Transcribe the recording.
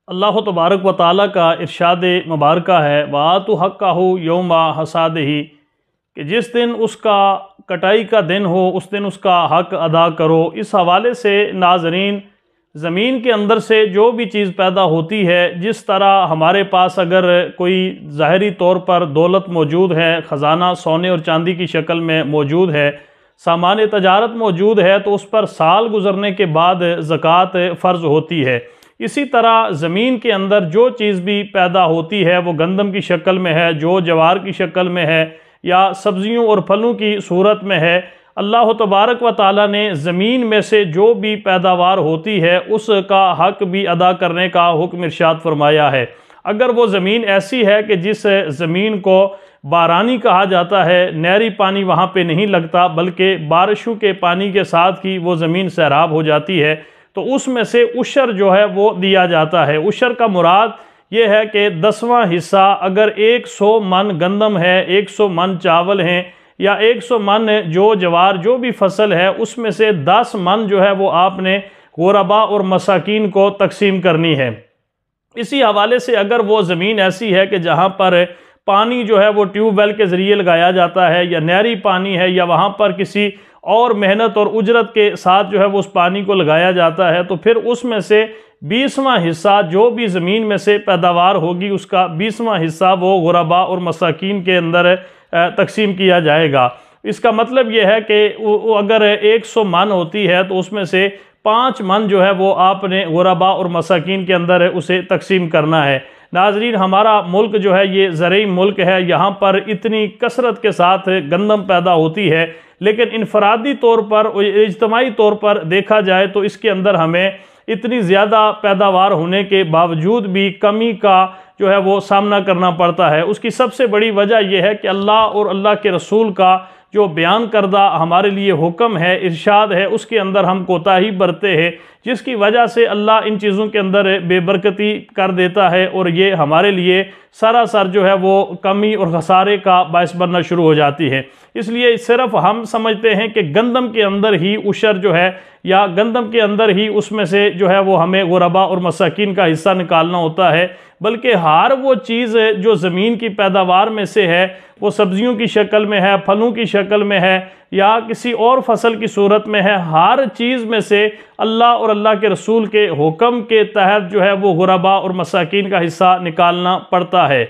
اللہ تبارک و تعالیٰ کا ارشاد مبارکہ ہے وَآتُوا حَقَّهُ يَوْمَ حَصَادِهِ کہ جس دن اس کا کٹائی کا دن ہو اس دن اس کا حق ادا کرو۔ اس حوالے سے ناظرین، زمین کے اندر سے جو بھی چیز پیدا ہوتی ہے، جس طرح ہمارے پاس اگر کوئی ظاہری طور پر دولت موجود ہے، خزانہ سونے اور چاندی کی شکل میں موجود ہے، سامان تجارت موجود ہے، تو اس پر سال گزرنے کے بعد زکوٰۃ فرض ہوتی ہے۔ اسی طرح زمین کے اندر جو چیز بھی پیدا ہوتی ہے، وہ گندم کی شکل میں ہے، جو جوار کی شکل میں ہے، یا سبزیوں اور پھلوں کی صورت میں ہے، اللہ تبارک و تعالیٰ نے زمین میں سے جو بھی پیداوار ہوتی ہے اس کا حق بھی ادا کرنے کا حکم ارشاد فرمایا ہے۔ اگر وہ زمین ایسی ہے کہ جس زمین کو بارانی کہا جاتا ہے، نہری پانی وہاں پہ نہیں لگتا بلکہ بارشوں کے پانی کے ساتھ ہی وہ زمین سیراب ہو جاتی ہے، تو اس میں سے عشر جو ہے وہ دیا جاتا ہے۔ عشر کا مراد یہ ہے کہ 10واں حصہ اگر 100 من گندم ہے، 100 من چاول ہیں، یا 100 من جو جوار جو بھی فصل ہے، اس میں سے 10 من جو ہے وہ آپ نے غرباء اور مساکین کو تقسیم کرنی ہے۔ اسی حوالے سے اگر وہ زمین ایسی ہے کہ جہاں پر پانی جو ہے وہ ٹیوب ویل کے ذریعے لگایا جاتا ہے، یا نہری پانی ہے، یا وہاں پر کسی اور محنت اور اجرت کے ساتھ جو ہے وہ اس پانی کو لگایا جاتا ہے، تو پھر اس میں سے 20واں حصہ جو بھی زمین میں سے پیداوار ہوگی اس کا 20واں حصہ وہ غرباء اور مساکین کے اندر تقسیم کیا جائے گا۔ اس کا مطلب یہ ہے کہ اگر 100 من ہوتی ہے تو اس میں سے 5 من جو ہے وہ آپ نے غرباء اور مساکین کے اندر اسے تقسیم کرنا ہے۔ ناظرین، ہمارا ملک جو ہے یہ زرعی ملک ہے، یہاں پر اتنی کثرت کے ساتھ گندم پیدا ہوتی ہے، لیکن انفرادی طور پر اجتماعی طور پر دیکھا جائے تو اس کے اندر ہمیں اتنی زیادہ پیداوار ہونے کے باوجود بھی کمی کا جو ہے وہ سامنا کرنا پڑتا ہے۔ اس کی سب سے بڑی وجہ یہ ہے کہ اللہ اور اللہ کے رسول کا جو بیان کردہ ہمارے لیے حکم ہے، ارشاد ہے، اس کے اندر ہم کوتاہی برتے ہیں، جس کی وجہ سے اللہ ان چیزوں کے اندر بے برکتی کر دیتا ہے، اور یہ ہمارے لیے سراسر جو ہے وہ کمی اور خسارے کا باعث بننا شروع ہو جاتی ہے۔ اس لیے صرف ہم سمجھتے ہیں کہ گندم کے اندر ہی عشر جو ہے، یا گندم کے اندر ہی اس میں سے جو ہے وہ ہمیں غرباء اور مساکین کا حصہ نکالنا ہوتا ہے، بلکہ ہر وہ چیز جو زمین کی پیداوار میں سے ہے، وہ سبزیوں کی شکل میں ہے، پھلوں کی شکل میں ہے، یا کسی اور فصل کی صورت میں ہے، ہر چیز میں سے اللہ اور اللہ کے رسول کے حکم کے تحت جو ہے وہ غرباء اور مساکین کا حصہ نکالنا پڑتا ہے۔